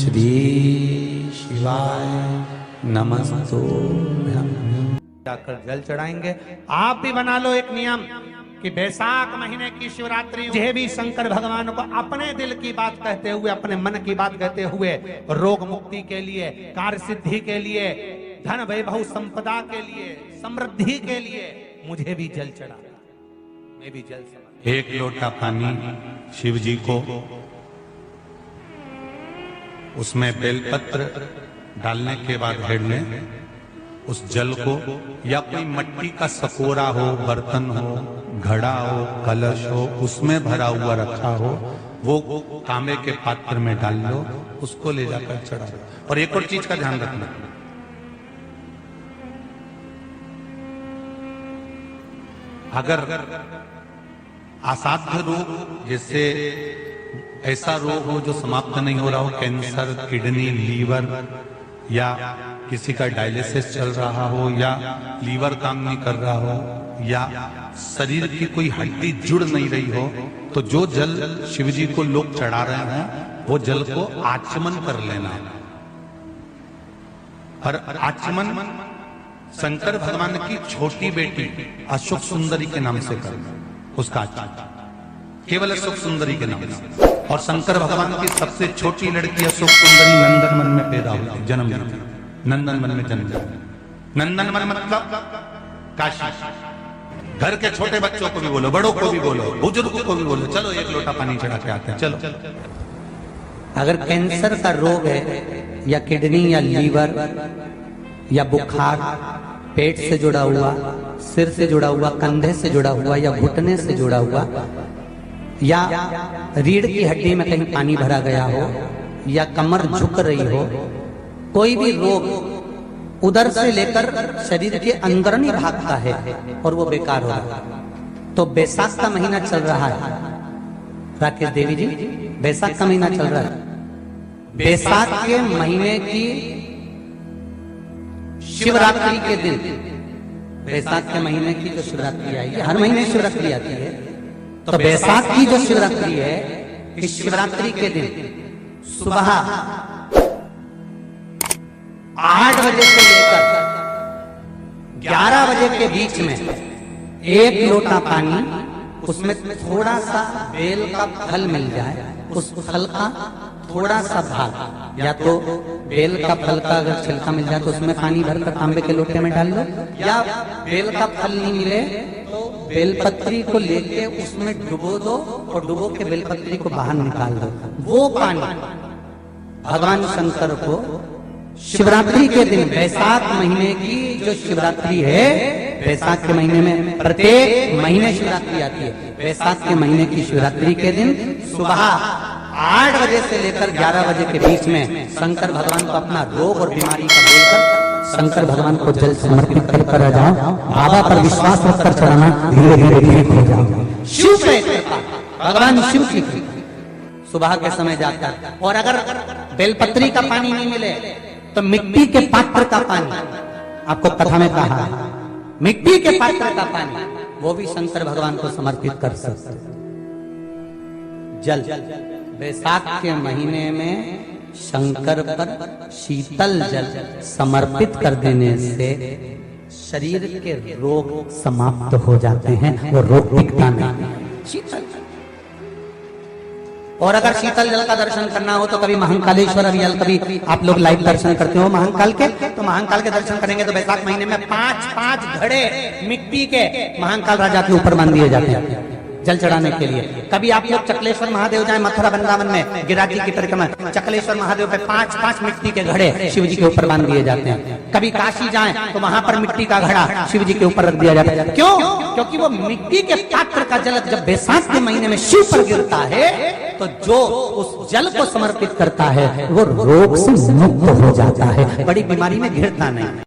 श्री शिवाय नमस्तुभ्यं। जाकर जल चढ़ाएंगे। आप भी बना लो एक नियम कि बैसाख महीने की शिवरात्रि मुझे भी शंकर भगवान को अपने दिल की बात कहते हुए, अपने मन की बात कहते हुए, रोग मुक्ति के लिए, कार्य सिद्धि के लिए, धन वैभव संपदा के लिए, समृद्धि के लिए मुझे भी जल चढ़ा। मैं भी जल चढ़ा। एक लोटा पानी शिव जी को, उसमें बेलपत्र डालने के बाद हेड में उस जल को, या कोई मिट्टी का सकोरा हो, बर्तन हो, घड़ा हो, कलश हो, उसमें भरा हुआ रखा हो, वो तांबे के पात्र में डाल लो, उसको ले जाकर चढ़ा दो। और एक और चीज का ध्यान रखना, अगर असाध्य रोग, जैसे ऐसा रोग हो जो समाप्त नहीं हो रहा हो, कैंसर, किडनी, लीवर, या किसी का डायलिसिस चल रहा हो, या लीवर काम नहीं कर रहा हो, या शरीर की कोई हड्डी जुड़ नहीं रही हो, तो जो जल शिव जी को लोग चढ़ा रहे हैं वो जल को आचमन कर लेना। और आचमन शंकर भगवान की छोटी बेटी अशोक सुंदरी के नाम से करना, उसका आचमन केवल अशोक सुंदरी के नाम से। और शंकर भगवान की सबसे छोटी लड़की अशोक सुंदरी नंदनवन में पैदा हुई, जन्म ली, नंदनवन में जन्म लिया। नंदनवन मतलब काशी। घर के छोटे बच्चों को भी बोलो, बड़ों को भी बोलो, बुजुर्गों को भी बोलो, चलो एक लोटा पानी चढ़ा के आते हैं, चलो। अगर कैंसर का रोग है, या किडनी, या लीवर, या बुखार, पेट से जुड़ा हुआ, सिर से जुड़ा हुआ, कंधे से जुड़ा हुआ, या घुटने से जुड़ा हुआ, या रीढ़ की हड्डी में कहीं पानी भरा गया हो, या कमर झुक रही हो, कोई भी रोग उधर से लेकर शरीर के अंदर नहीं भागता है और वो बेकार हो रहा है। तो बैसाख का महीना चल रहा है राकेश देवी जी, बैसाख का महीना चल रहा है। बैसाख के महीने की शिवरात्रि के दिन, बैसाख के महीने की जो शिवरात्रि आई है, हर महीने शिवरात्रि आती है, तो बैसाख की जो शिवरात्रि है, इस शिवरात्रि के दिन सुबह 8 बजे से लेकर 11 बजे के बीच में एक लोटा पानी, उसमें थोड़ा सा बेल का फल मिल जाए, उस फल का थोड़ा सा भाग, या तो बेल का फल का अगर छिलका मिल जाए तो उसमें पानी भरकर तांबे के लोटे में डाल लो, या बेल का फल नहीं मिले तो बेलपत्री को लेके उसमें डुबो दो, और डुबो के बेलपत्री को बाहर निकाल दो। वो पानी भगवान शंकर को शिवरात्रि के दिन, बैसाख महीने की जो शिवरात्रि है, बैसाख के महीने में प्रत्येक महीने शिवरात्रि आती है, बैसाख के महीने की शिवरात्रि के दिन सुबह 8 बजे से लेकर 11 बजे के बीच में शंकर भगवान को अपना रोग और बीमारी का बोलकर शंकर भगवान को जल समर्पित कर आ जाओ। बाबा पर विश्वास रखकर चढ़ाना, धीरे धीरे ठीक हो जाओ। शिव पे भगवान शिव की सुबह के समय जाकर, और अगर बेलपत्री का पानी नहीं मिले तो मिट्टी के पात्र का पानी, आपको कथा में कहा है, मिट्टी के पात्र का पानी, वो भी शंकर भगवान को समर्पित कर सकते। जल बैसाख के महीने में शंकर पर शीतल जल समर्पित कर देने से शरीर के रोग समाप्त हो जाते हैं, वो रोग टिकता नहीं। शीतल, और अगर शीतल जल का दर्शन करना हो तो कभी महाकालेश्वर अरियल, कभी आप लोग लाइव दर्शन करते हो महाकाल के, तो महाकाल के दर्शन करेंगे तो बैसाख महीने में 5-5 घड़े मिट्टी के महाकाल राजा के ऊपर बांध दिए जाते हैं जल चढ़ाने के लिए। कभी आप लोग चकलेश्वर महादेव जाए, मथुरा वृंदावन में गिरिराज जी की परिक्रमा, चकलेश्वर महादेव पे 5-5 मिट्टी के घड़े शिव जी के ऊपर बांध दिए जाते हैं। कभी काशी जाए तो वहां पर मिट्टी का घड़ा शिव जी के ऊपर रख दिया जाता है। क्यों? क्योंकि वो मिट्टी के पात्र का जल जब बैसाख के महीने में शिव पर गिरता है तो जो उस जल को समर्पित करता है वो रोग से मुक्त हो जाता है, बड़ी बीमारी में घिरता नहीं।